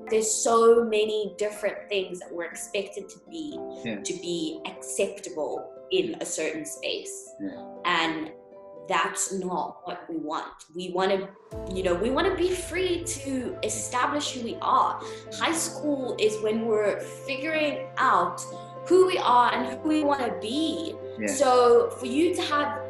there's so many different things that we're expected to be acceptable in a certain space. And that's not what we want. We want to be free to establish who we are. High school is when we're figuring out who we are and who we want to be. So for you to have,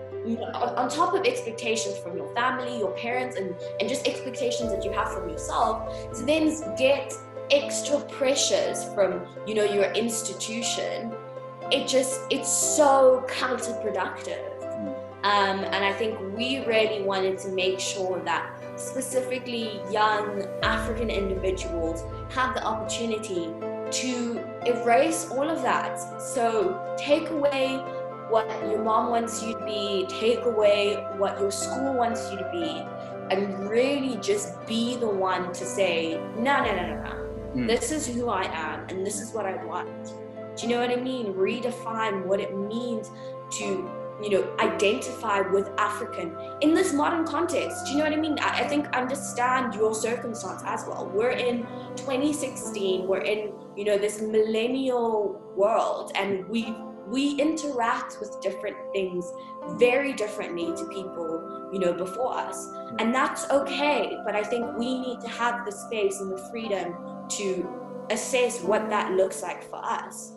on top of expectations from your family, your parents, and just expectations that you have from yourself, to then get extra pressures from, your institution, it's so counterproductive. And I think we really wanted to make sure that specifically young African individuals have the opportunity to erase all of that. So take away what your mom wants you to be, take away what your school wants you to be, and really just be the one to say, no. This is who I am, and this is what I want. Do you know what I mean? Redefine what it means to, identify with African in this modern context. Do you know what I mean? I think understand your circumstance as well. We're in 2016, we're in, this millennial world, and we interact with different things very differently to people, before us. And that's okay. But I think we need to have the space and the freedom to assess what that looks like for us.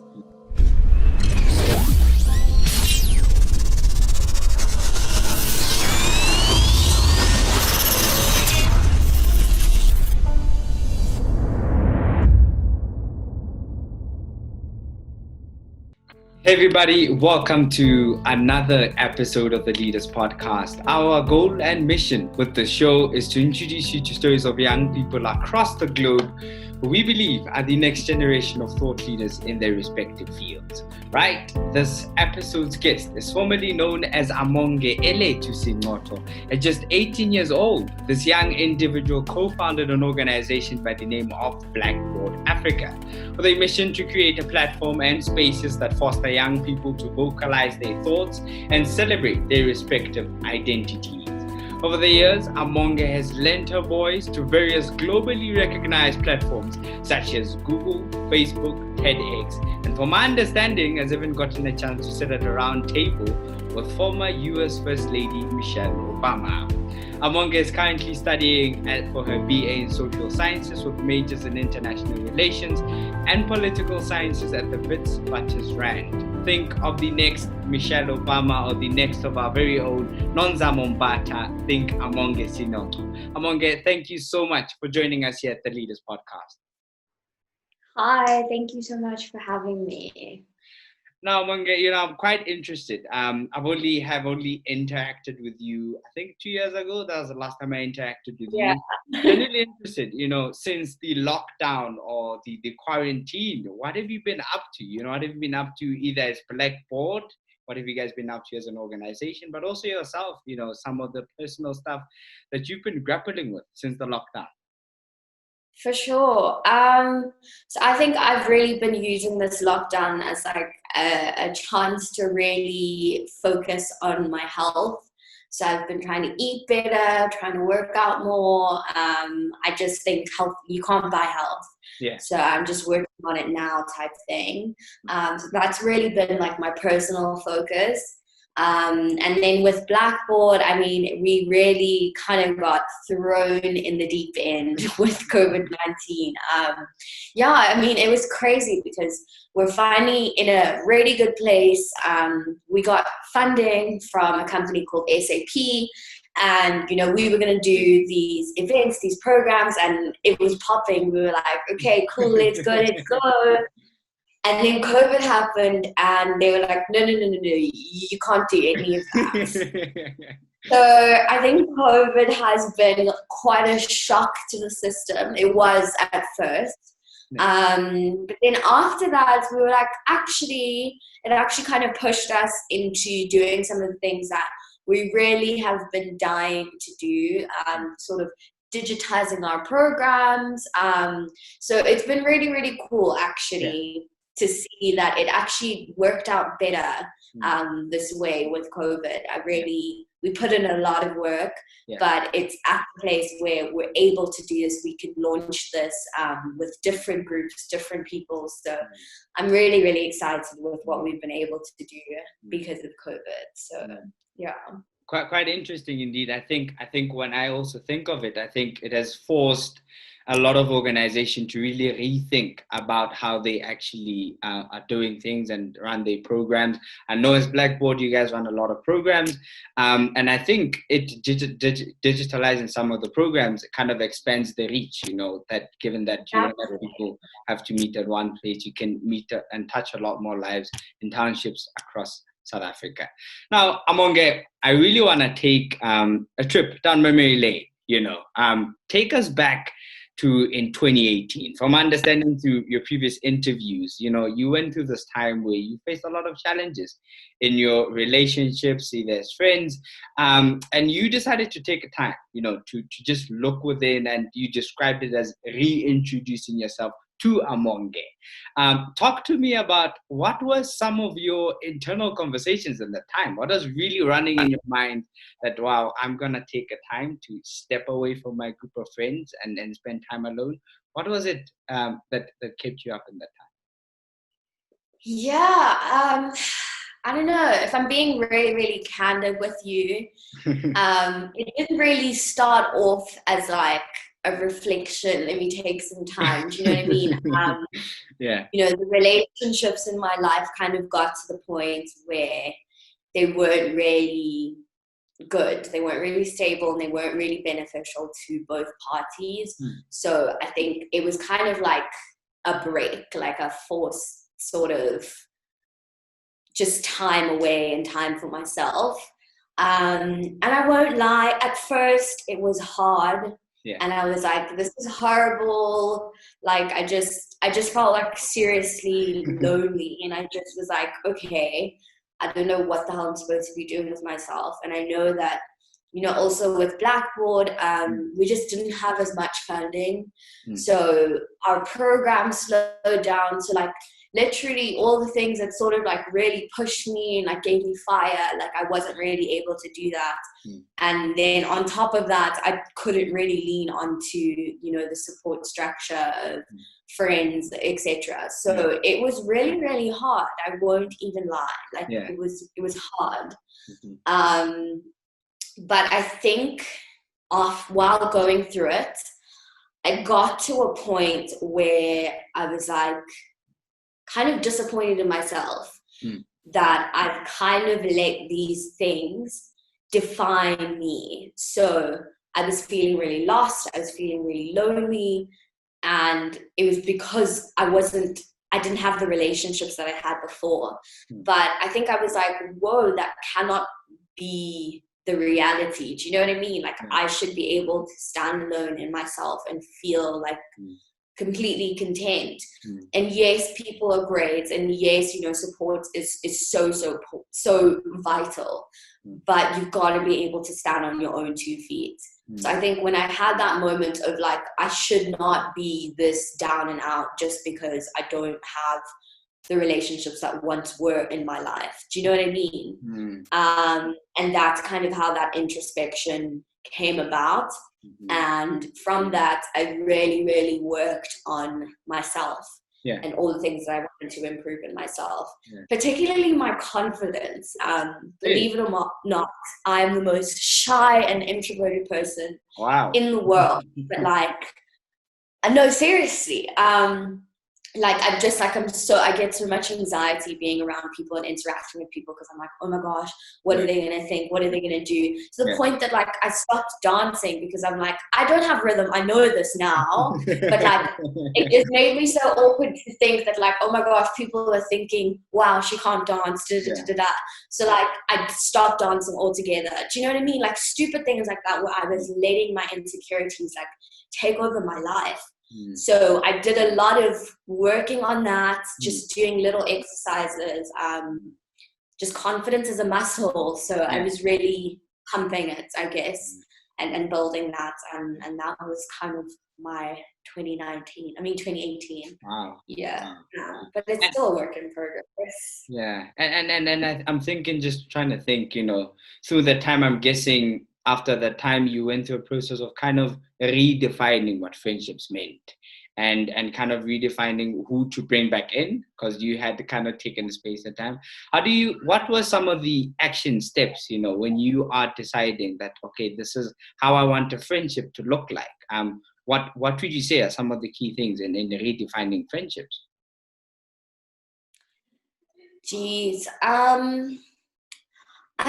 Hey everybody, welcome to another episode of the Leaders Podcast. Our goal and mission with the show is to introduce you to stories of young people across the globe who we believe are the next generation of thought leaders in their respective fields. Right? This episode's guest is formerly known as Amonge Elethu Sinxoto. At just 18 years old, this young individual co-founded an organization by the name of Blackboard Africa, with a mission to create a platform and spaces that foster young people to vocalize their thoughts and celebrate their respective identities. Over the years, Amonge has lent her voice to various globally recognized platforms such as Google, Facebook, TEDx, and from my understanding, has even gotten a chance to sit at a round table with former US First Lady Michelle Obama. Amonge is currently studying for her BA in Social Sciences with majors in International Relations and Political Sciences at the Witwatersrand. Think of the next Michelle Obama or the next of our very own Nonza Mombata. Think Amonge Sinxoto. Amonge, thank you so much for joining us here at the Leaders Podcast. Hi, thank you so much for having me. Now, Amonge, I'm quite interested. I've only interacted with you, I think 2 years ago. That was the last time I interacted with you. Genuinely interested, since the lockdown or the quarantine, what have you been up to? What have you been up to either as Blackboard? What have you guys been up to as an organization? But also yourself, some of the personal stuff that you've been grappling with since the lockdown. For sure. So I think I've really been using this lockdown as like a chance to really focus on my health. So I've been trying to eat better, trying to work out more. I just think health, you can't buy health. Yeah. So I'm just working on it now type thing. So that's really been like my personal focus. And then with Blackboard, we really kind of got thrown in the deep end with COVID-19. It was crazy because we're finally in a really good place. We got funding from a company called SAP, and, we were going to do these events, these programs, and it was popping. We were like, okay, cool, let's go. And then COVID happened, and they were like, no, you can't do any of that. So I think COVID has been quite a shock to the system. It was at first. But then after that, we were like, it actually kind of pushed us into doing some of the things that we really have been dying to do, sort of digitizing our programs. So it's been really, really cool, actually. To see that it actually worked out better this way with COVID. I really we put in a lot of work, but it's at the place where we're able to do this. We could launch this with different groups, different people. So I'm really, really excited with what we've been able to do because of COVID. So yeah. Quite interesting indeed. I think when I also think of it, I think it has forced a lot of organizations to really rethink about how they actually are doing things and run their programs. I know as Blackboard, you guys run a lot of programs, and I think it digitalizing some of the programs kind of expands the reach. You know, that given that you don't have people have to meet at one place, you can meet and touch a lot more lives in townships across South Africa. Now, Amonge, I really want to take a trip down memory lane. You know, take us back to in 2018. From understanding through your previous interviews, you know, you went through this time where you faced a lot of challenges in your relationships, either as friends, and you decided to take a time, you know, to just look within, and you described it as reintroducing yourself to Amonge. Talk to me about what was some of your internal conversations at that time. What was really running in your mind that, wow, I'm going to take a time to step away from my group of friends and spend time alone? What was it that kept you up in that time? Yeah, I don't know. If I'm being really, really candid with you, it didn't really start off as like a reflection. Let me take some time. Do you know what I mean? You know, the relationships in my life kind of got to the point where they weren't really good. They weren't really stable, and they weren't really beneficial to both parties. So I think it was kind of like a break, like a forced sort of just time away and time for myself. And I won't lie, at first it was hard. And I was like, this is horrible. Like, I just felt like seriously lonely. And I just was like, okay, I don't know what the hell I'm supposed to be doing with myself. And I know that, you know, also with Blackboard, we just didn't have as much funding. So our program slowed down. So like literally all the things that sort of like really pushed me and like gave me fire, like I wasn't really able to do that. And then on top of that, I couldn't really lean onto, you know, the support structure of friends, etc. So it was really, really hard. I won't even lie. Like it was hard. But I think while going through it, I got to a point where I was like kind of disappointed in myself that I've kind of let these things define me. So I was feeling really lost. I was feeling really lonely. And it was because I didn't have the relationships that I had before. But I think I was like, whoa, that cannot be the reality. Do you know what I mean? Like I should be able to stand alone in myself and feel like completely content. And yes, people are great, and yes, you know, support is so vital, but you've got to be able to stand on your own 2 feet. So I think when I had that moment of like, I should not be this down and out just because I don't have the relationships that once were in my life. Do you know what I mean? And that's kind of how that introspection came about. And from that, I really, really worked on myself and all the things that I wanted to improve in myself, particularly my confidence. Believe it or not, I'm the most shy and introverted person in the world. But like, no, seriously. I get so much anxiety being around people and interacting with people because I'm like, oh my gosh, what are they going to think? What are they going to do? To the point that like I stopped dancing because I'm like, I don't have rhythm. I know this now. But like, it just made me so awkward to think that like, oh my gosh, people are thinking, wow, she can't dance. So like, I stopped dancing altogether. Do you know what I mean? Like stupid things like that where I was letting my insecurities like take over my life. So I did a lot of working on that, just doing little exercises. Just confidence is a muscle. So I was really pumping it, I guess, and building that. And that was kind of my 2018. Wow. Yeah. Wow. But it's still a work in progress. Yeah. And I'm thinking, just trying to think, through the time, I'm guessing after the time you went through a process of kind of redefining what friendships meant, and kind of redefining who to bring back in, because you had to kind of take in the space and time. What were some of the action steps, when you are deciding that, okay, this is how I want a friendship to look like? What would you say are some of the key things in redefining friendships? Geez. I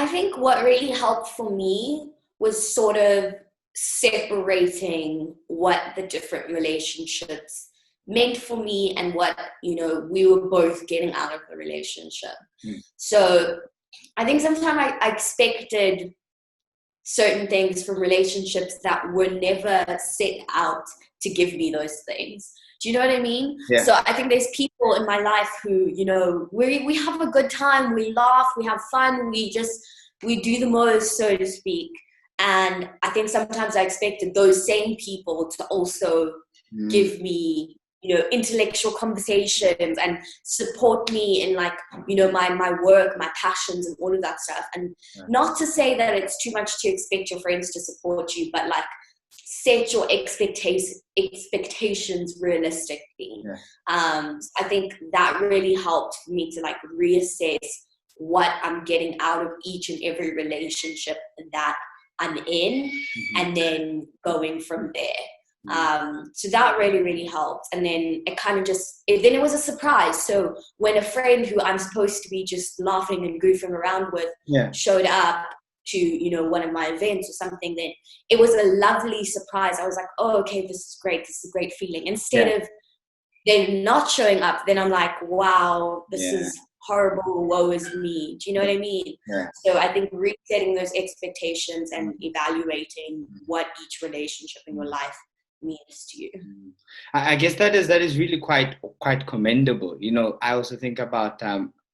think what really helped for me was sort of separating what the different relationships meant for me and what, we were both getting out of the relationship. So I think sometimes I expected certain things from relationships that were never set out to give me those things. Do you know what I mean? Yeah. So I think there's people in my life who, we have a good time, we laugh, we have fun, we do the most, so to speak. And I think sometimes I expected those same people to also give me, intellectual conversations and support me in my work, my passions and all of that stuff. And not to say that it's too much to expect your friends to support you, but set your expectations realistically. I think that really helped me to reassess what I'm getting out of each and every relationship that I'm in, and then going from there. So that really, really helped. And then it kind of then it was a surprise. So when a friend who I'm supposed to be just laughing and goofing around with showed up to, one of my events or something, then it was a lovely surprise. I was like, oh, okay, this is great. This is a great feeling. Instead of them not showing up, then I'm like, wow, this is horrible, woe is me. Do you know what I mean? So I think resetting those expectations and evaluating what each relationship in your life means to you. I guess that is really quite commendable. I also think about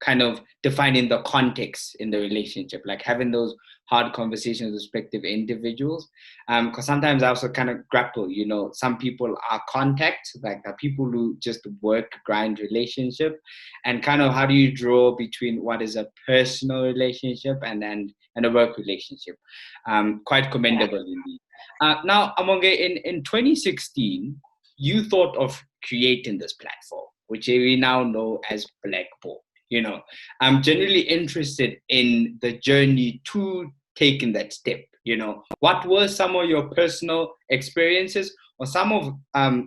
kind of defining the context in the relationship, like having those hard conversations with respective individuals. Because sometimes I also kind of grapple, some people are contacts, like the people who just work, grind relationship, and kind of how do you draw between what is a personal relationship and a work relationship. Quite commendable indeed. Now, Amonge, in 2016, you thought of creating this platform, which we now know as Blackboard. I'm generally interested in the journey to taking that step. What were some of your personal experiences or some of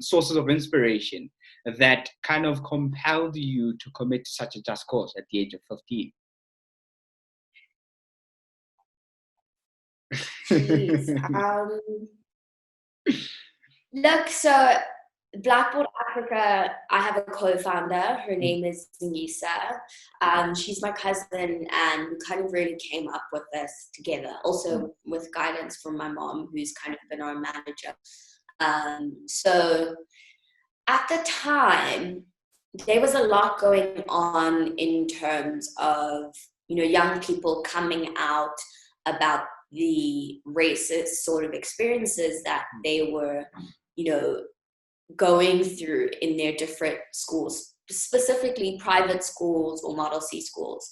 sources of inspiration that kind of compelled you to commit to such a just cause at the age of 15? Look, so Blackboard Africa, I have a co-founder. Her name is Zingisa. She's my cousin, and we kind of really came up with this together, also with guidance from my mom, who's kind of been our manager. So at the time, there was a lot going on in terms of, young people coming out about the racist sort of experiences that they were, going through in their different schools, specifically private schools or Model C schools.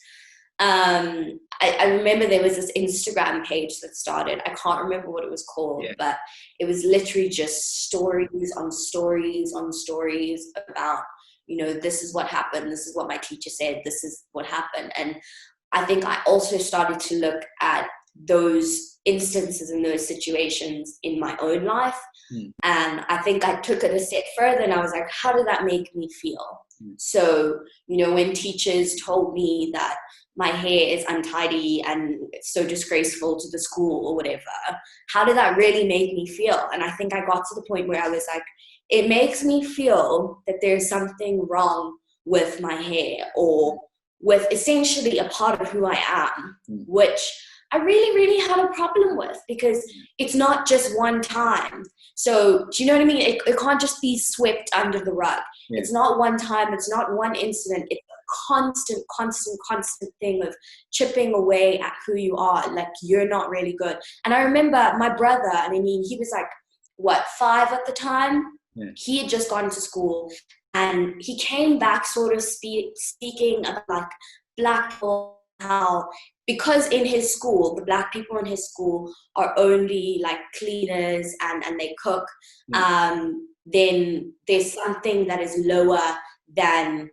I remember there was this Instagram page that started. I can't remember what it was called, but it was literally just stories on stories on stories about, this is what happened, this is what my teacher said, this is what happened. And I think I also started to look at those instances and those situations in my own life. And I think I took it a step further, and I was like, how did that make me feel? So, when teachers told me that my hair is untidy and it's so disgraceful to the school or whatever, how did that really make me feel? And I think I got to the point where I was like, it makes me feel that there's something wrong with my hair, or with essentially a part of who I am, which I really, really had a problem with, because it's not just one time. So, do you know what I mean? It can't just be swept under the rug. It's not one time. It's not one incident. It's a constant thing of chipping away at who you are. Like, you're not really good. And I remember my brother, and I mean, he was like 5 at the time. Yeah. He had just gone to school, and he came back sort of speaking about like Blackboard, how because in his school, the Black people in his school are only like cleaners and they cook, then there's something that is lower than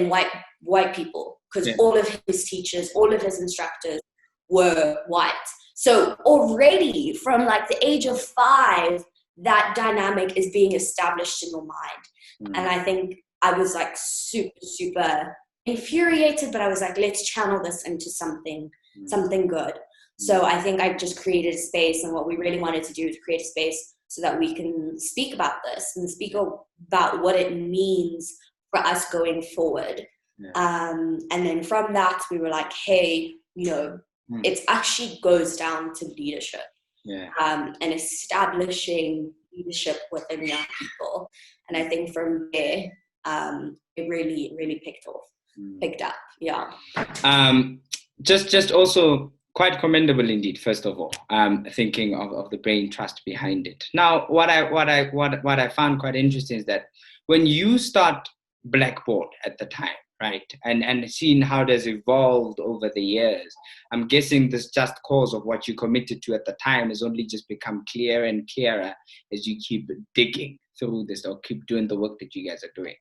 white people, because all of his teachers, all of his instructors were white. So already from like the age of 5, that dynamic is being established in your mind. And I think I was like super infuriated, but I was like, let's channel this into something good. So I think I just created a space, and what we really wanted to do is create a space so that we can speak about this and speak about what it means for us going forward. And then from that, we were like, hey, it actually goes down to leadership. And establishing leadership within young people. And I think from there, it really picked up. Yeah. Just also quite commendable indeed, first of all, thinking of the brain trust behind it. Now, what I found quite interesting is that when you start Blackboard at the time, right, and seeing how it has evolved over the years, I'm guessing this just cause of what you committed to at the time has only just become clearer and clearer as you keep digging through this or keep doing the work that you guys are doing.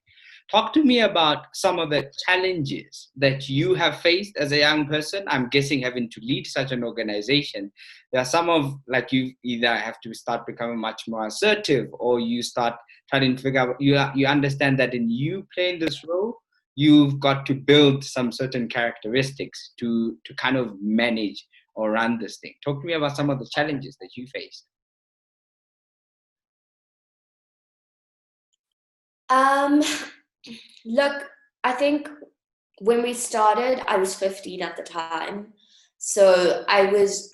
Talk to me about some of the challenges that you have faced as a young person. I'm guessing having to lead such an organization, there are some of, like, you either have to start becoming much more assertive, or you start trying to figure out, you understand that in you playing this role, you've got to build some certain characteristics to kind of manage or run this thing. Talk to me about some of the challenges that you faced. Look, I think when we started, I was 15 at the time. So I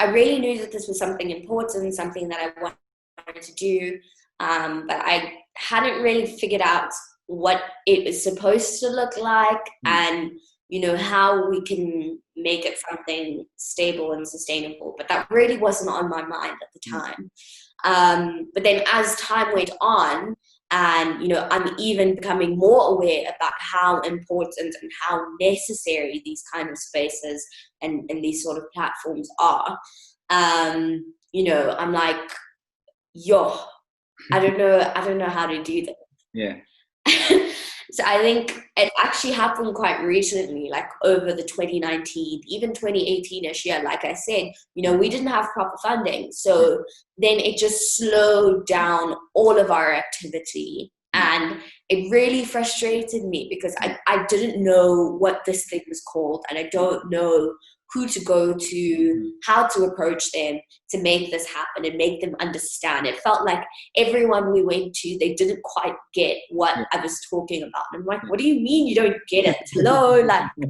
really knew that this was something important, something that I wanted to do. But I hadn't really figured out what it was supposed to look like and, how we can make it something stable and sustainable. But that really wasn't on my mind at the time. But then as time went on, and, I'm even becoming more aware about how important and how necessary these kind of spaces and these sort of platforms are. I'm like, I don't know how to do this. Yeah. So I think it actually happened quite recently, like over the 2019, even 2018-ish year. Like I said, we didn't have proper funding. So then it just slowed down all of our activity. And it really frustrated me because I didn't know what this thing was called, and I don't know who to go to, how to approach them to make this happen and make them understand. It felt like everyone we went to, they didn't quite get what I was talking about. And I'm like, what do you mean you don't get it? Hello? Like, So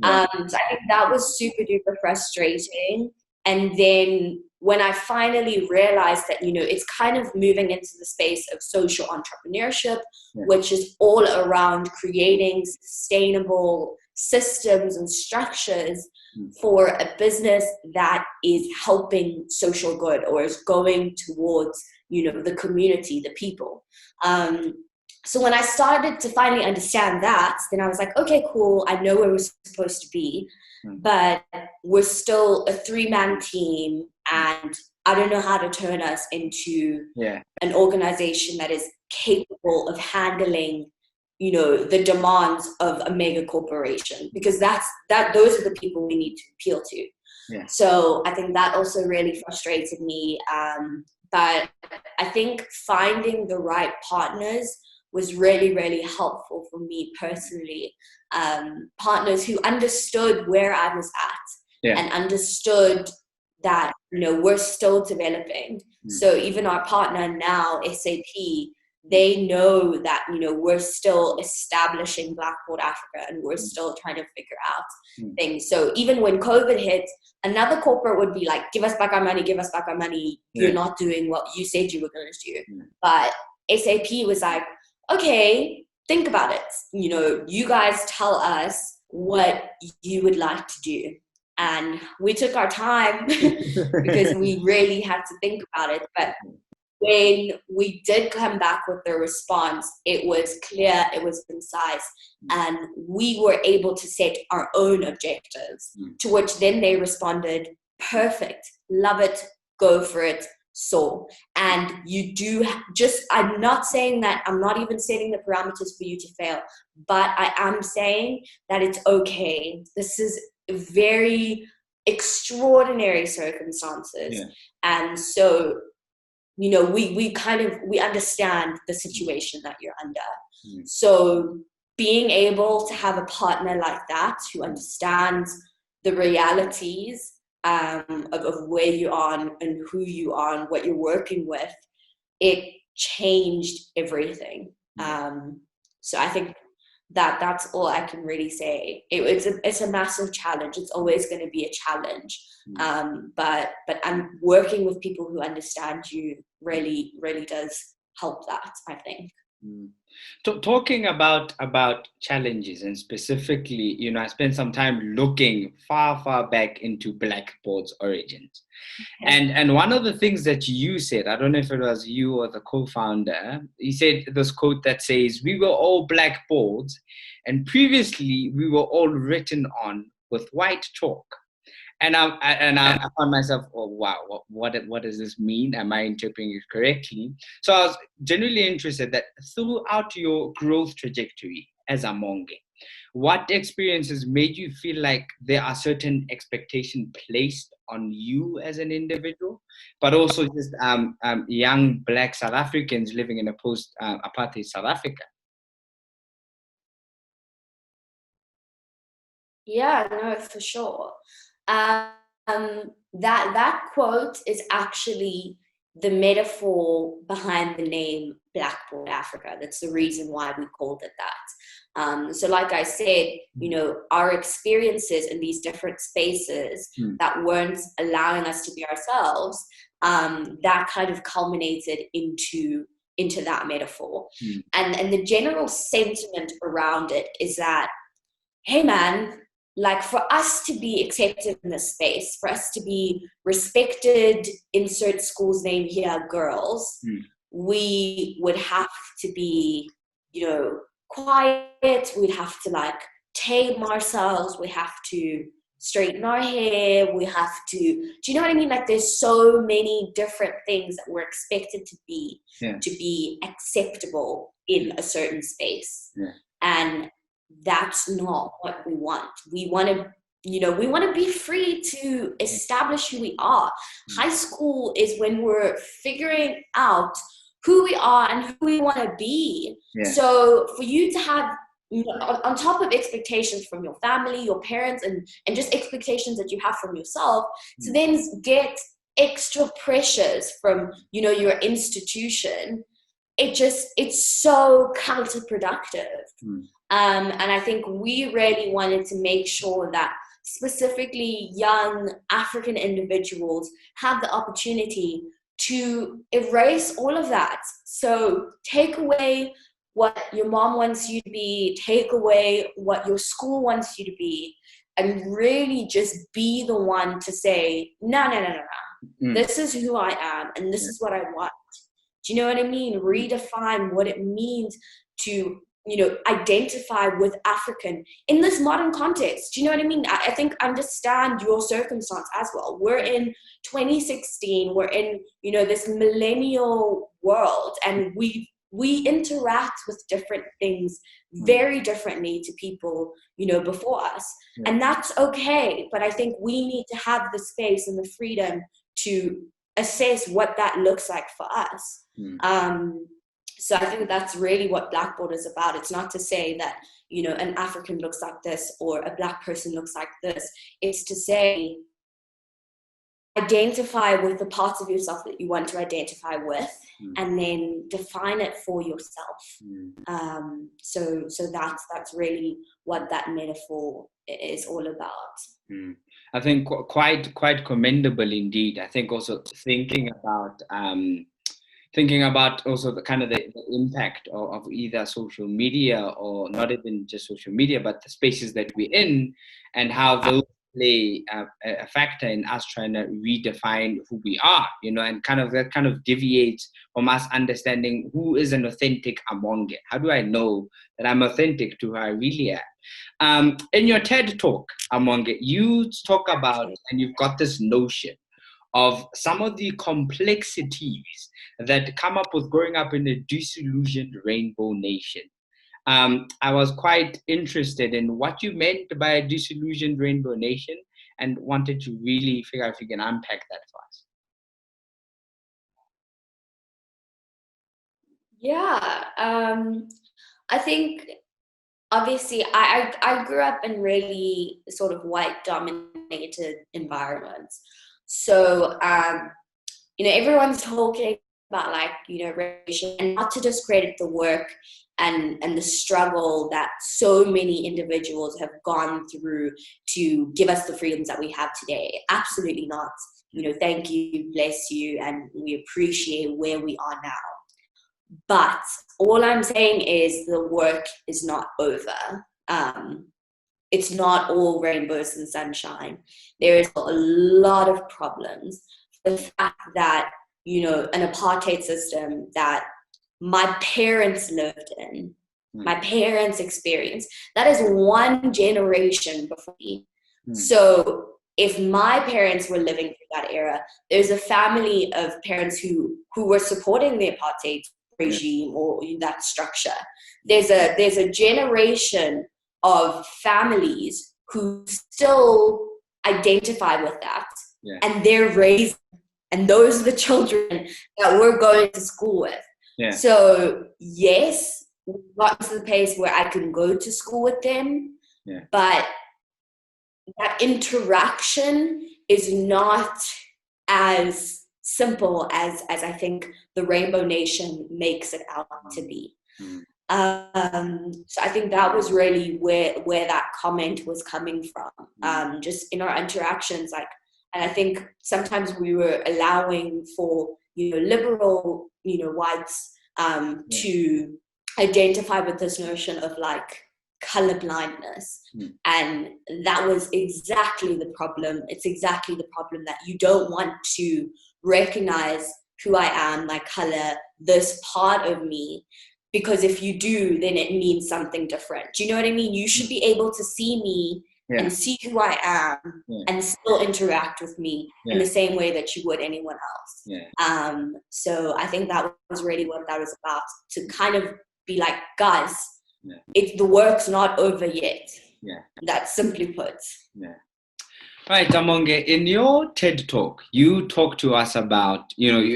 I think that was super duper frustrating. And then when I finally realized that, it's kind of moving into the space of social entrepreneurship, which is all around creating sustainable systems and structures for a business that is helping social good or is going towards, the community, the people. So when I started to finally understand that, then I was like, okay, cool. I know where we're supposed to be, but we're still a 3-man team, and I don't know how to turn us into an organization that is capable of handling, the demands of a mega corporation, because those are the people we need to appeal to. Yeah. So I think that also really frustrated me. But I think finding the right partners was really, really helpful for me personally. Partners who understood where I was at and understood that, we're still developing. So even our partner now, SAP, they know that, we're still establishing Blackboard Africa and we're still trying to figure out things. So even when COVID hit, another corporate would be like, give us back our money. You're not doing what you said you were going to do. But SAP was like, okay, think about it. You guys tell us what you would like to do. And we took our time because we really had to think about it. But when we did come back with the response, it was clear, it was concise, and we were able to set our own objectives, to which then they responded, perfect, love it, go for it, so. And you do I'm not saying that, I'm not even setting the parameters for you to fail, but I am saying that it's okay. This is very extraordinary circumstances. And so, you know, we understand the situation that you're under. So being able to have a partner like that who understands the realities of where you are and who you are and what you're working with, it changed everything. So I think that's all I can really say. It's a massive challenge. It's always going to be a challenge. But I'm working with people who understand you really, really does help that, I think. Talking about challenges, and specifically, you know, I spent some time looking far back into Blackboard's origins. And one of the things that you said, I don't know if it was you or the co-founder, he said this quote that says, "We were all blackboards, and previously we were all written on with white chalk." And I found myself, oh wow, what does this mean? Am I interpreting it correctly? So I was genuinely interested that throughout your growth trajectory as Amonge, what experiences made you feel like there are certain expectations placed on you as an individual, but also just young Black South Africans living in a post-apartheid South Africa? Yeah, no, for sure. That quote is actually the metaphor behind the name Blackboard Africa. That's the reason why we called it that. So like I said, you know, our experiences in these different spaces that weren't allowing us to be ourselves, that kind of culminated into that metaphor. And the general sentiment around it is that, hey man, like for us to be accepted in this space, for us to be respected, insert school's name here, girls, we would have to be, you know, quiet. We'd have to like tame ourselves. We have to straighten our hair. We have to, do you know what I mean? Like there's so many different things that we're expected to be acceptable in a certain space. And that's not what we want. We want to, you know, we want to be free to establish who we are. High school is when we're figuring out who we are and who we want to be. So for you to have, you know, on top of expectations from your family, your parents, and just expectations that you have from yourself, to then get extra pressures from, you know, your institution, it's so counterproductive. And I think we really wanted to make sure that specifically young African individuals have the opportunity to erase all of that. So take away what your mom wants you to be, take away what your school wants you to be, and really just be the one to say, no. This is who I am, and this is what I want. Do you know what I mean? Redefine what it means to, you know, identify with African in this modern context. Do you know what I mean? I think understand your circumstance as well. We're in 2016. We're in, you know, this millennial world, and we interact with different things very differently to people, you know, before us. And that's okay. But I think we need to have the space and the freedom to assess what that looks like for us. So I think that's really what Blackboard is about. It's not to say that, you know, an African looks like this or a Black person looks like this. It's to say, identify with the parts of yourself that you want to identify with, and then define it for yourself. So that's really what that metaphor is all about. I think quite commendable indeed. I think also thinking about also the kind of the impact of either social media, or not even just social media, but the spaces that we're in, and how those play a factor in us trying to redefine who we are, and that kind of deviates from us understanding who is an authentic Amonge. How do I know that I'm authentic to who I really am? In your TED talk, Amonge, you talk about, and you've got this notion of some of the complexities that come up with growing up in a disillusioned rainbow nation. I was quite interested in what you meant by a disillusioned rainbow nation and wanted to really figure out if you can unpack that for us. Yeah, I think obviously I grew up in really sort of white dominated environments. So, everyone's talking about racial, and not to discredit the work and the struggle that so many individuals have gone through to give us the freedoms that we have today. Absolutely not. Thank you, bless you, and we appreciate where we are now. But all I'm saying is the work is not over. It's not all rainbows and sunshine. There is a lot of problems. The fact that, an apartheid system that my parents lived in, my parents experienced, that is one generation before me. So if my parents were living through that era, there's a family of parents who were supporting the apartheid regime or that structure. There's a generation of families who still identify with that, and they're raised, and those are the children that we're going to school with. So yes, we got to the place where I can go to school with them, but that interaction is not as simple as I think the Rainbow Nation makes it out to be. So I think that was really where that comment was coming from, just in our interactions. And I think sometimes we were allowing for, liberal, whites to identify with this notion of color blindness. And that was exactly the problem. It's exactly the problem, that you don't want to recognize who I am, my color, this part of me. Because if you do, then it means something different. Do you know what I mean? You should be able to see me and see who I am and still interact with me in the same way that you would anyone else. So I think that was really what that was about, to kind of be like, guys, the work's not over yet. That's simply put. Right, Amonge, in your TED talk, you talk to us about,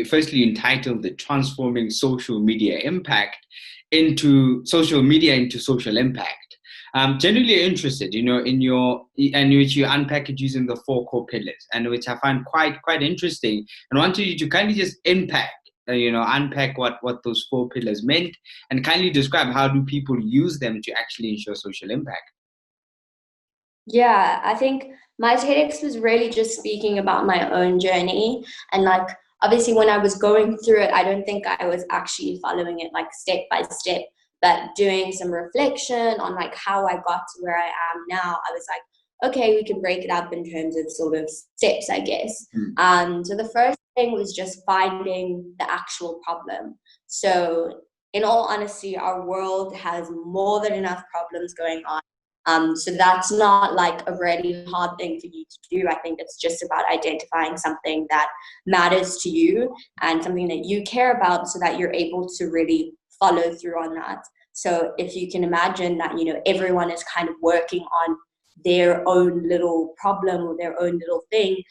firstly you entitled the Transforming Social Media Impact into Social Impact. Generally interested, in which you unpack it using the 4 core pillars, and which I find quite interesting, and wanted you to kindly just unpack what those 4 pillars meant, and kindly describe how do people use them to actually ensure social impact. Yeah, I think my TEDx was really just speaking about my own journey, and obviously when I was going through it, I don't think I was actually following it step by step, but doing some reflection on how I got to where I am now. I was like, okay, we can break it up in terms of sort of steps, I guess. So the first thing was just finding the actual problem. So in all honesty, our world has more than enough problems going on. So that's not a really hard thing for you to do. I think it's just about identifying something that matters to you and something that you care about, so that you're able to really follow through on that. So if you can imagine that, everyone is kind of working on their own little problem or their own little thing,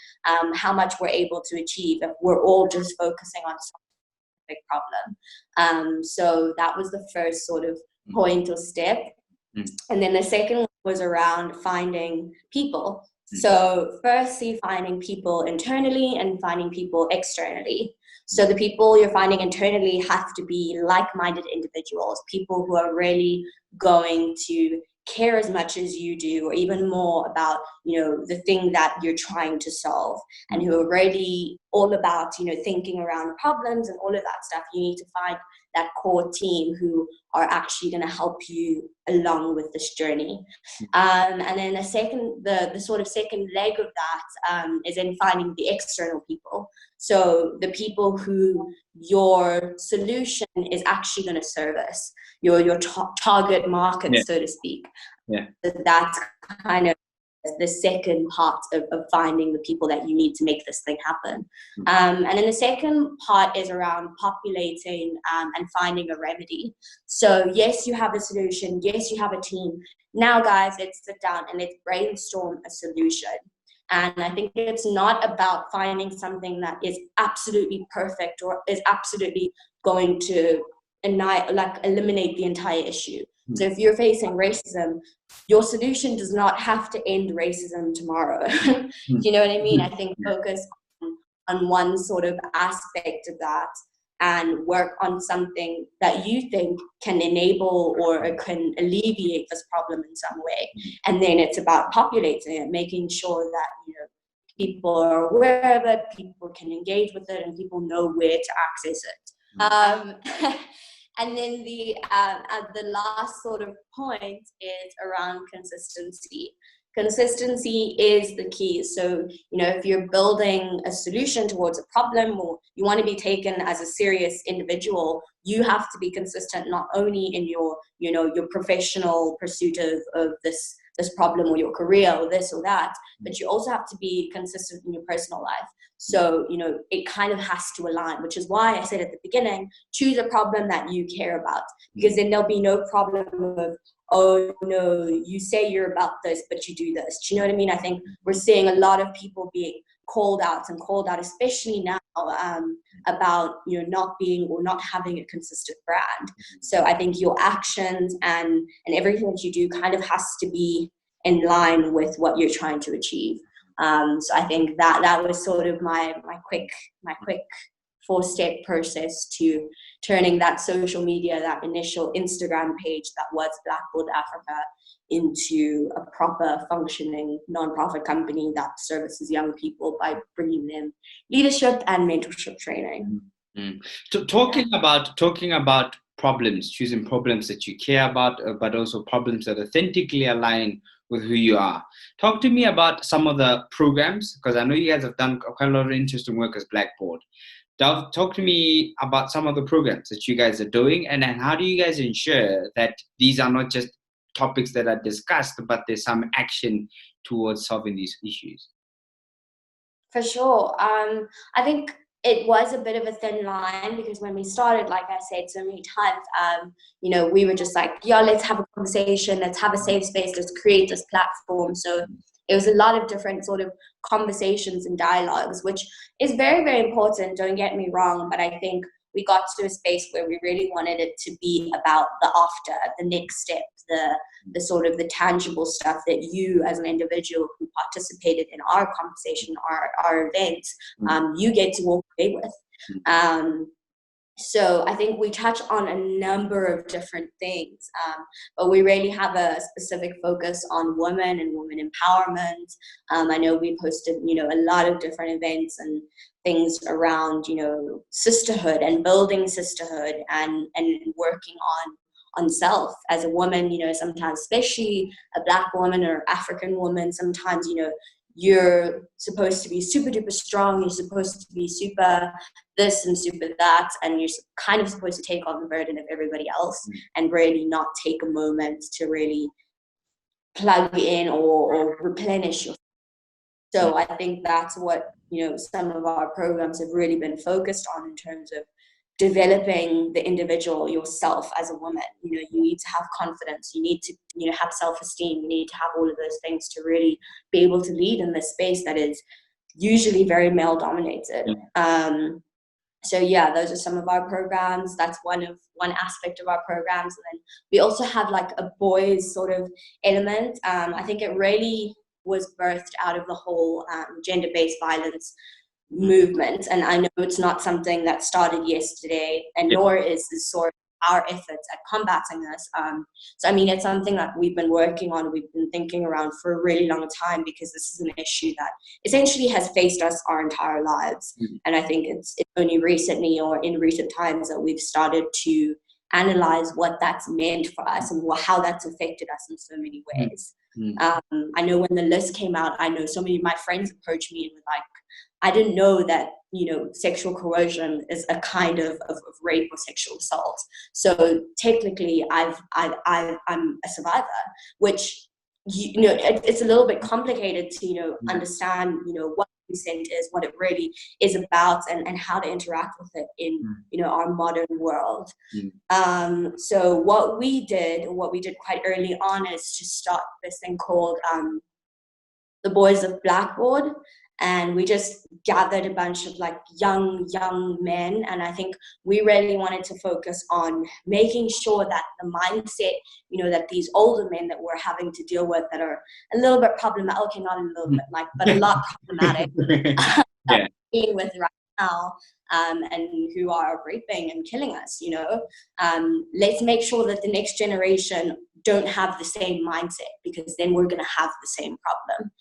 how much we're able to achieve if we're all just focusing on some big problem. So that was the first sort of point or step. And then the second one was around finding people. So firstly, finding people internally and finding people externally. So the people you're finding internally have to be like-minded individuals, people who are really going to care as much as you do, or even more about, the thing that you're trying to solve, and who are already all about, thinking around problems and all of that stuff. You need to find that core team who are actually going to help you along with this journey. And then the sort of second leg of that is in finding the external people. So the people who your solution is actually going to service, your target market, so to speak. So that's kind of the second part of finding the people that you need to make this thing happen. And then the second part is around populating and finding a remedy. So yes, you have a solution. Yes, you have a team. Now, guys, let's sit down and let's brainstorm a solution. And I think it's not about finding something that is absolutely perfect or is absolutely going to eliminate the entire issue. So if you're facing racism, your solution does not have to end racism tomorrow. Do you know what I mean? I think focus on one sort of aspect of that and work on something that you think can enable or can alleviate this problem in some way. And then it's about populating it, making sure that, people are aware of it, people can engage with it, and people know where to access it. And then the last sort of point is around consistency. Consistency is the key. So, if you're building a solution towards a problem, or you want to be taken as a serious individual, you have to be consistent not only in your professional pursuit of this problem or your career or this or that, but you also have to be consistent in your personal life. So, it kind of has to align, which is why I said at the beginning, choose a problem that you care about, because then there'll be no problem of, oh no, you say you're about this, but you do this. Do you know what I mean? I think we're seeing a lot of people being called out, especially now, about, not being or not having a consistent brand. So I think your actions and everything that you do kind of has to be in line with what you're trying to achieve. So I think that was sort of my quick 4-step process to turning that social media, that initial Instagram page that was Blackboard Africa, into a proper functioning nonprofit company that services young people by bringing them leadership and mentorship training. So talking about problems, choosing problems that you care about, but also problems that authentically align with who you are. Talk to me about some of the programs, because I know you guys have done quite a lot of interesting work as Blackboard. Talk to me about some of the programs that you guys are doing, and then how do you guys ensure that these are not just topics that are discussed, but there's some action towards solving these issues? For sure. I think it was a bit of a thin line, because when we started, like I said so many times, we were just like, yeah, let's have a conversation, let's have a safe space, let's create this platform. So it was a lot of different sort of conversations and dialogues, which is very, very important, don't get me wrong, but I think we got to a space where we really wanted it to be about the after, the next step, the sort of the tangible stuff that you as an individual who participated in our conversation, our events, you get to walk away with. So I think we touch on a number of different things, but we really have a specific focus on women and women empowerment. I know we posted, a lot of different events and things around, sisterhood and building sisterhood and working on self as a woman, sometimes, especially a Black woman or African woman, sometimes, you're supposed to be super duper strong, you're supposed to be super this and super that, and you're kind of supposed to take on the burden of everybody else and really not take a moment to really plug in or replenish yourself. So I think that's what, some of our programs have really been focused on in terms of developing the individual, yourself as a woman. You need to have confidence, you need to have self-esteem, you need to have all of those things to really be able to lead in this space that is usually very male dominated. So yeah, those are some of our programs. That's one aspect of our programs. And then we also have like a boys sort of element. I think it really was birthed out of the whole gender-based violence movement, and I know it's not something that started yesterday, and nor is this sort our efforts at combating this. So I mean, it's something that we've been working on, we've been thinking around for a really long time, because this is an issue that essentially has faced us our entire lives. And I think it's only recently, or in recent times, that we've started to analyze what that's meant for us and how that's affected us in so many ways. I know when the list came out, I know so many of my friends approached me and were like, I didn't know that, sexual coercion is a kind of rape or sexual assault. So technically I'm a survivor, which, it's a little bit complicated to, understand, what consent is, what it really is about, and how to interact with it in, our modern world. So what we did quite early on is to start this thing called the Boys of Blackboard. And we just gathered a bunch of young men. And I think we really wanted to focus on making sure that the mindset, that these older men that we're having to deal with, that are a little bit problematic, okay, not a little bit, but a lot problematic, dealing with right now, and who are raping and killing us, let's make sure that the next generation don't have the same mindset, because then we're going to have the same problem.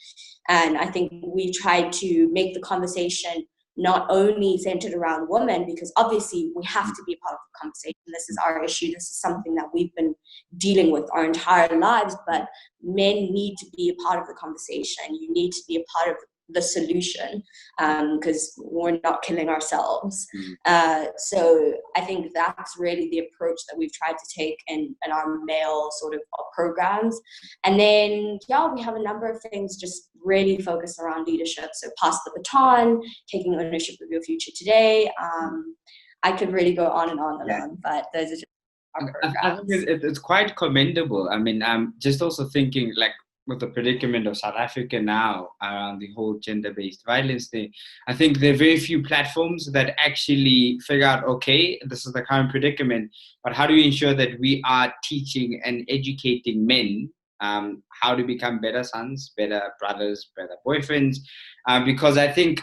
And I think we tried to make the conversation not only centered around women, because obviously we have to be a part of the conversation. This is our issue. This is something that we've been dealing with our entire lives, but men need to be a part of the conversation. You need to be a part of the solution, because we're not killing ourselves. So I think that's really the approach that we've tried to take in our male sort of programs. And then, we have a number of things just really focused around leadership. So pass the baton, taking ownership of your future today. I could really go on and on and on, but those are just our programs. I think it's quite commendable. I mean, I'm just also thinking, with the predicament of South Africa now around the whole gender-based violence thing, I think there are very few platforms that actually figure out, okay, this is the current predicament, but how do we ensure that we are teaching and educating men how to become better sons, better brothers, better boyfriends? Because I think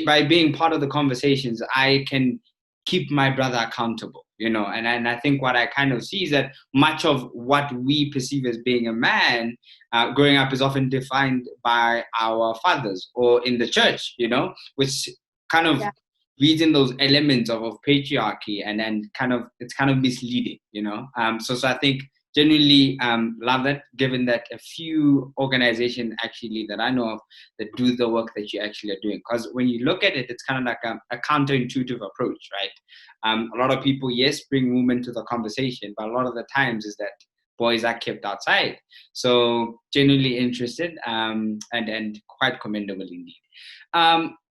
by being part of the conversations, I can keep my brother accountable, and I think what I kind of see is that much of what we perceive as being a man growing up is often defined by our fathers or in the church, which kind of reads in those elements of patriarchy, and it's kind of misleading, so I think genuinely love that, given that a few organizations actually that I know of that do the work that you actually are doing. Because when you look at it, it's kind of like a counterintuitive approach, right? A lot of people, yes, bring women to the conversation, but a lot of the times is that boys are kept outside. So genuinely interested and quite commendable indeed.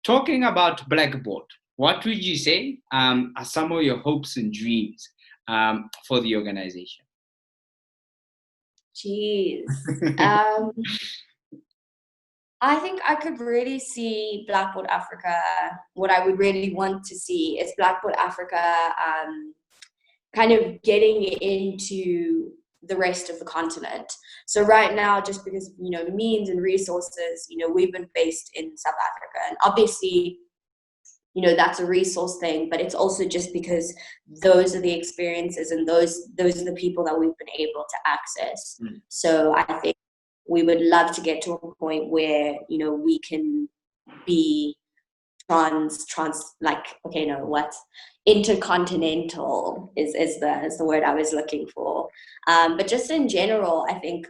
Talking about Blackboard, what would you say are some of your hopes and dreams for the organization? Jeez. I think I could really see Blackboard Africa. What I would really want to see is Blackboard Africa kind of getting into the rest of the continent. So right now, just because, means and resources, we've been based in South Africa, and obviously, that's a resource thing, but it's also just because those are the experiences and those are the people that we've been able to access. So I think we would love to get to a point where, we can be intercontinental is the word I was looking for. But just in general, I think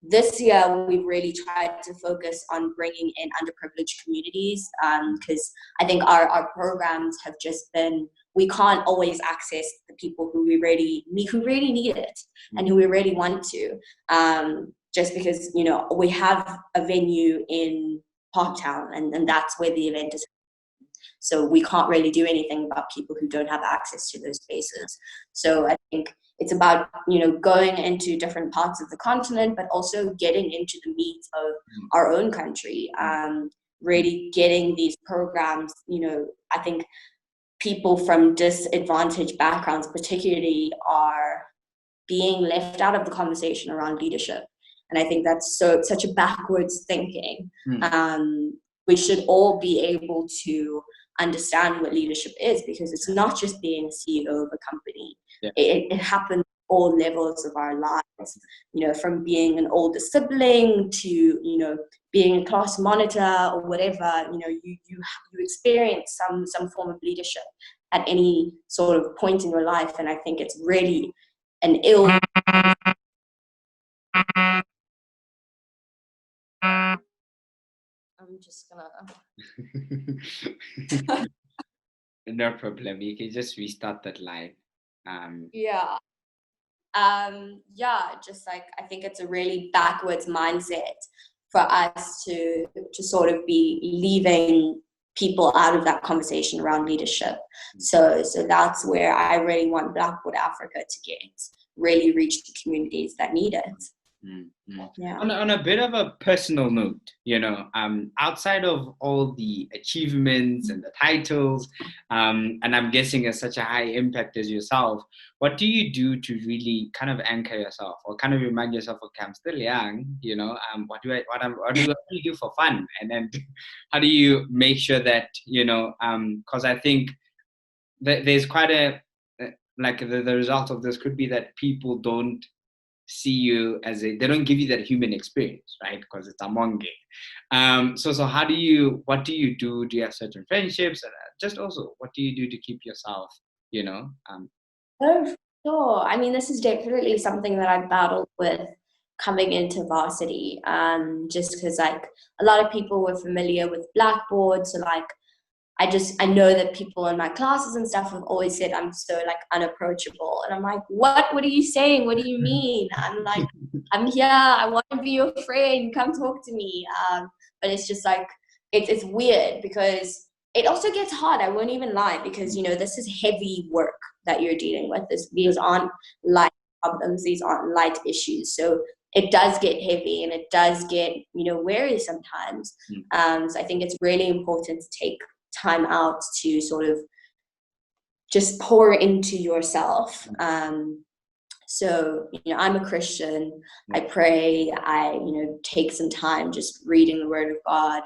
this year, we've really tried to focus on bringing in underprivileged communities, because I think our programs have just been, we can't always access the people who really need it and who we really want to, just because, we have a venue in Parktown and that's where the event is. So we can't really do anything about people who don't have access to those spaces. So I think it's about, going into different parts of the continent, but also getting into the meat of our own country, really getting these programs. I think people from disadvantaged backgrounds particularly are being left out of the conversation around leadership. And I think that's such a backwards thinking. We should all be able to understand what leadership is, because it's not just being a CEO of a company. it happens at all levels of our lives, from being an older sibling to, being a class monitor or whatever, you experience some form of leadership at any sort of point in your life. And I think it's really an ill. I'm just gonna. No problem. You can just restart that line. Just like, I think it's a really backwards mindset for us to sort of be leaving people out of that conversation around leadership. So that's where I really want Blackboard Africa to really reach the communities that need it. Yeah. On a bit of a personal note, outside of all the achievements and the titles, and I'm guessing as such a high impact as yourself, what do you do to really kind of anchor yourself or kind of remind yourself, okay, I'm still young, what do you do for fun? And then how do you make sure that, because I think that there's quite the result of this could be that people don't see you they don't give you that human experience, right? Because it's Amonge. So what do you do? Do you have certain friendships? And just also, what do you do to keep yourself, Oh, sure. I mean, this is definitely something that I've battled with coming into varsity, just because like a lot of people were familiar with Blackboard, so like I know that people in my classes and stuff have always said I'm so like unapproachable, and I'm like, what are you saying? What do you mean? I'm like, I'm here, I want to be your friend, come talk to me. But it's just like it's weird because it also gets hard, I won't even lie, because this is heavy work that you're dealing with. These aren't light problems, these aren't light issues, so it does get heavy and it does get weary sometimes. So I think it's really important to take time out to sort of just pour into yourself. So I'm a Christian, I pray, I take some time just reading the Word of God,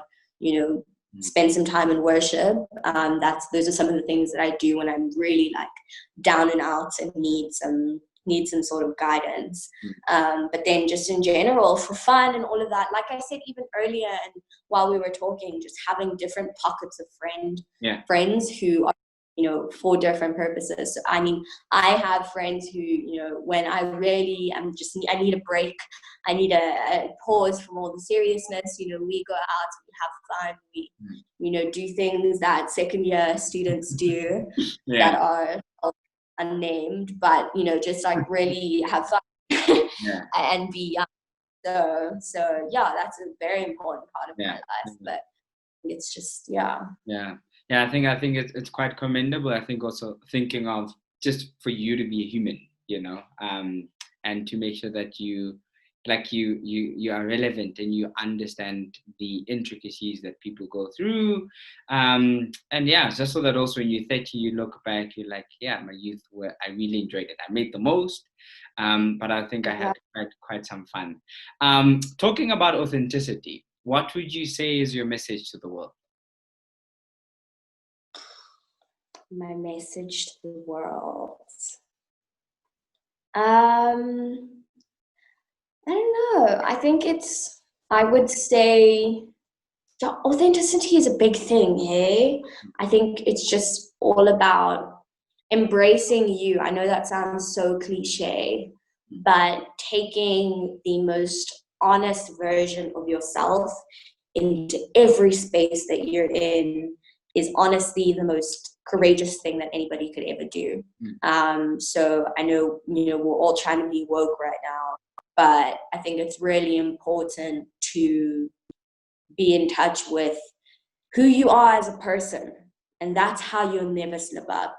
spend some time in worship. Those are some of the things that I do when I'm really like down and out and need some sort of guidance. But then just in general, for fun and all of that, like I said even earlier and while we were talking, just having different pockets of friends who are for different purposes. So, I mean, I have friends who when I really I need a break, I need a pause from all the seriousness, we go out, we have fun, we do things that second year students do that are unnamed, but just like really have fun and be young. So yeah, that's a very important part of my life. But it's just I think it's quite commendable. I think also thinking of just for you to be a human, and to make sure that you are relevant and you understand the intricacies that people go through. And just so that also when you're 30, you look back, you're like, my youth I really enjoyed it. I made the most. But I think I had quite some fun. Talking about authenticity, what would you say is your message to the world? My message to the world. I don't know. I think I would say authenticity is a big thing, hey? I think it's just all about embracing you. I know that sounds so cliche, but taking the most honest version of yourself into every space that you're in is honestly the most courageous thing that anybody could ever do. So I know, we're all trying to be woke right now, but I think it's really important to be in touch with who you are as a person, and that's how you'll never slip up.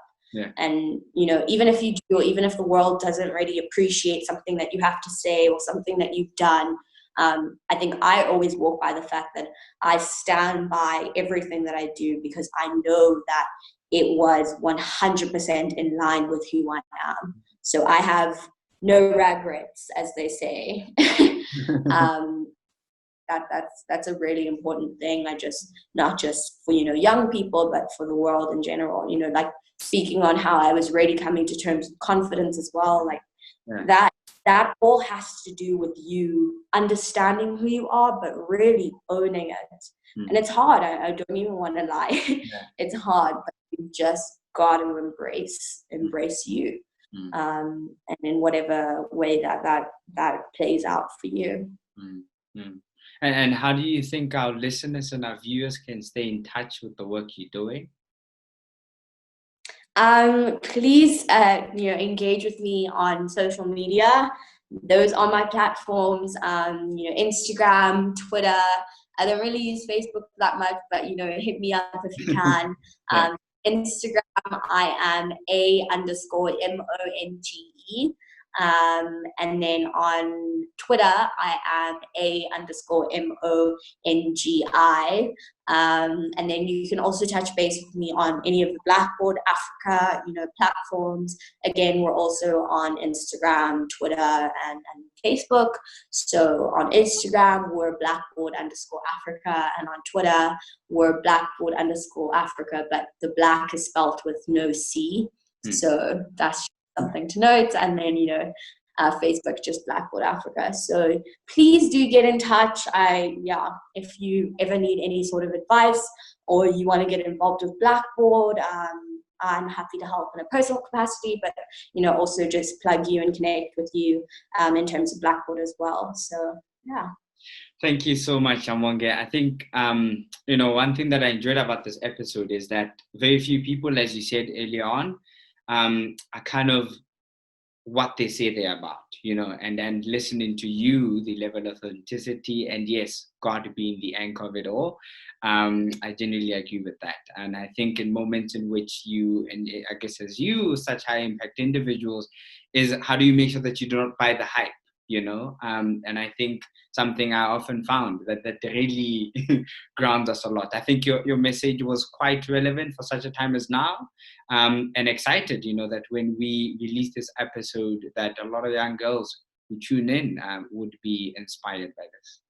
And even if you do, or even if the world doesn't really appreciate something that you have to say or something that you've done, I think I always walk by the fact that I stand by everything that I do, because I know that it was 100% in line with who I am. So I have no regrets, as they say. That's a really important thing. Not just for young people, but for the world in general. Like speaking on how I was really coming to terms with confidence as well. Like that all has to do with you understanding who you are, but really owning it. And it's hard. I don't even want to lie. It's hard, but you just got to embrace you. And in whatever way that plays out for you. And how do you think our listeners and our viewers can stay in touch with the work you're doing? Please, engage with me on social media. Those are my platforms. Instagram, Twitter. I don't really use Facebook that much, but hit me up if you can. Instagram, I am A_MONGE. And then on Twitter, I am A_MONGI. And then you can also touch base with me on any of the Blackboard Africa, platforms. Again, we're also on Instagram, Twitter, and Facebook. So on Instagram, we're Blackboard_Africa, and on Twitter, we're Blackboard_Africa, but the black is spelled with no C. So that's something to note. And then, Facebook, just Blackboard Africa. So please do get in touch. If you ever need any sort of advice or you want to get involved with Blackboard, I'm happy to help in a personal capacity, but, also just plug you and connect with you in terms of Blackboard as well. So, yeah. Thank you so much, Amonge. I think, one thing that I enjoyed about this episode is that very few people, as you said earlier on, are kind of what they say they're about, and then listening to you, the level of authenticity, and yes, God being the anchor of it all. I genuinely agree with that. And I think in moments in which you, and I guess as you, such high impact individuals, is how do you make sure that you don't buy the hype? And I think something I often found that really grounds us a lot. I think your message was quite relevant for such a time as now, and excited, that when we release this episode, that a lot of young girls who tune in would be inspired by this.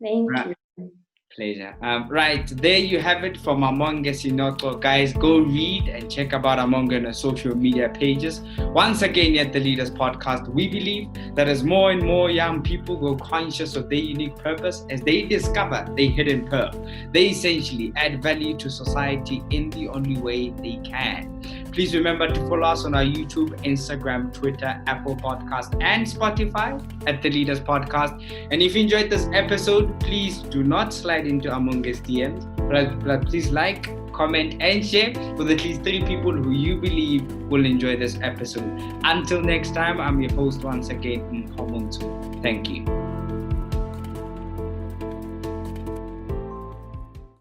Thank you. Pleasure. Right, there you have it from Amonge Sinxoto. Guys, go read and check about Amonge on her social media pages. Once again, at the Leaders Podcast, we believe that as more and more young people grow conscious of their unique purpose, as they discover their hidden pearl, they essentially add value to society in the only way they can. Please remember to follow us on our YouTube, Instagram, Twitter, Apple Podcast, and Spotify at the Leaders Podcast. And if you enjoyed this episode, please do not slide into Amonge's DMs, but please like, comment, and share with at least 3 people who you believe will enjoy this episode. Until next time, I'm your host once again, Mkhomuntu. Thank you.